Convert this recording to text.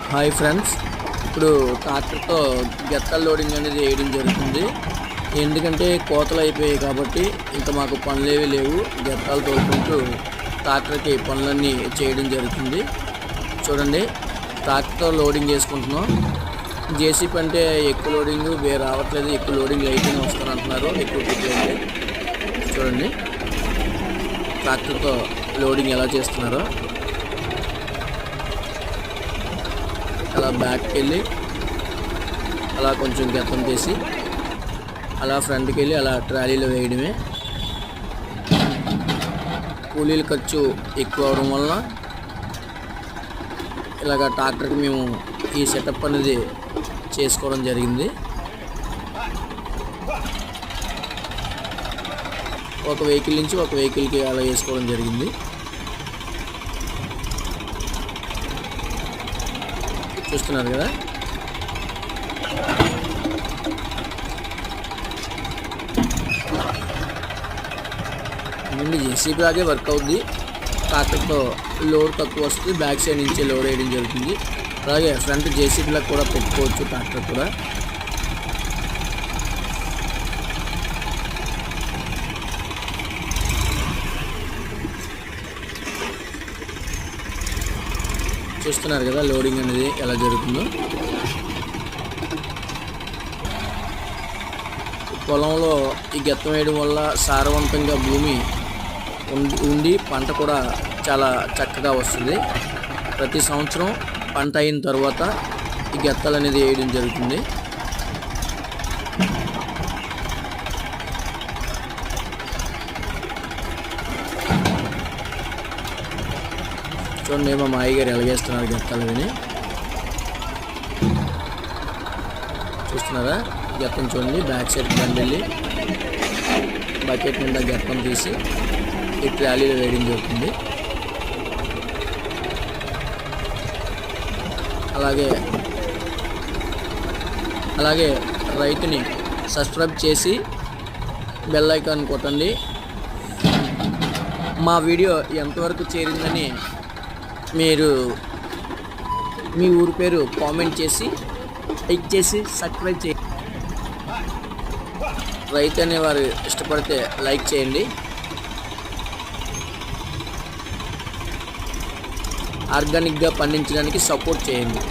Hi friends, ఇప్పుడు ట్రాక్టర్తో గెత్తల loading అనేది వేయడం జరుగుతుంది. ఎందుకంటే కోతలు అయిపోయాయి కాబట్టి ఇంకా మాకు పనులేవి లేవు. గెత్తాలు తోలుకుంటూ ట్రాక్టర్కి పనులన్నీ చేయడం జరుగుతుంది. చూడండి, ట్రాక్టర్తో లోడింగ్ చేసుకుంటున్నాం. జేసీపీ అంటే ఎక్కువ లోడింగ్ రావట్లేదు, ఎక్కువ లోడింగ్ లైట్గానే వస్తానంటున్నారు. ఎక్కువ అయితే చూడండి ట్రాక్టర్తో లోడింగ్ ఎలా చేస్తున్నారో. అలా బ్యాక్కి వెళ్ళి అలా కొంచెం గెత్తం తీసి అలా ఫ్రంట్కి వెళ్ళి అలా ట్రాలీలో వేయడమే. కూలీల ఖర్చు ఎక్కువ అవడం వలన ఇలాగ ట్రాక్టర్కి మేము ఈ సెటప్ అనేది చేసుకోవడం జరిగింది. ఒక వెహికల్ నుంచి ఒక వెహికల్కి అలా వేసుకోవడం జరిగింది. చూస్తున్నారు కదా, ముందు జేసీబీ లాగే వర్క్ అవుద్ది. ట్రాక్టర్తో లోడ్ తక్కువ వస్తుంది, బ్యాక్ సైడ్ నుంచి లోడ్ వేయడం జరుగుతుంది. అలాగే ఫ్రంట్ జేసీబీలకు కూడా పెట్టుకోవచ్చు ట్రాక్టర్ కూడా. చూస్తున్నారు కదా లోడింగ్ అనేది ఎలా జరుగుతుందో. పొలంలో ఈ గెత్తం వేయడం వల్ల సారవంతంగా భూమి ఉండి పంట కూడా చాలా చక్కగా వస్తుంది. ప్రతి సంవత్సరం పంట అయిన తర్వాత ఈ గెత్తలు అనేది వేయడం జరుగుతుంది. చూడండి, మా మాయ గారు ఎలాగేస్తున్నారు గెత్తాలు విని. చూస్తున్నారా గెత్తం చూడండి, బ్యాక్ సైడ్ బండి వెళ్ళి బకెట్ నిండా గెత్తం తీసి ఈ ట్రాలీలో వేయడం జరుగుతుంది. అలాగే రైతుని సబ్స్క్రైబ్ చేసి బెల్ ఐకాన్ కొట్టండి. మా వీడియో ఎంతవరకు చేరిందని మీరు మీ ఊరి పేరు కామెంట్ చేసి లైక్ చేసి సబ్స్క్రైబ్ చేయండి. రైతు అనేవారు ఇష్టపడితే లైక్ చేయండి. ఆర్గానిక్గా పండించడానికి సపోర్ట్ చేయండి.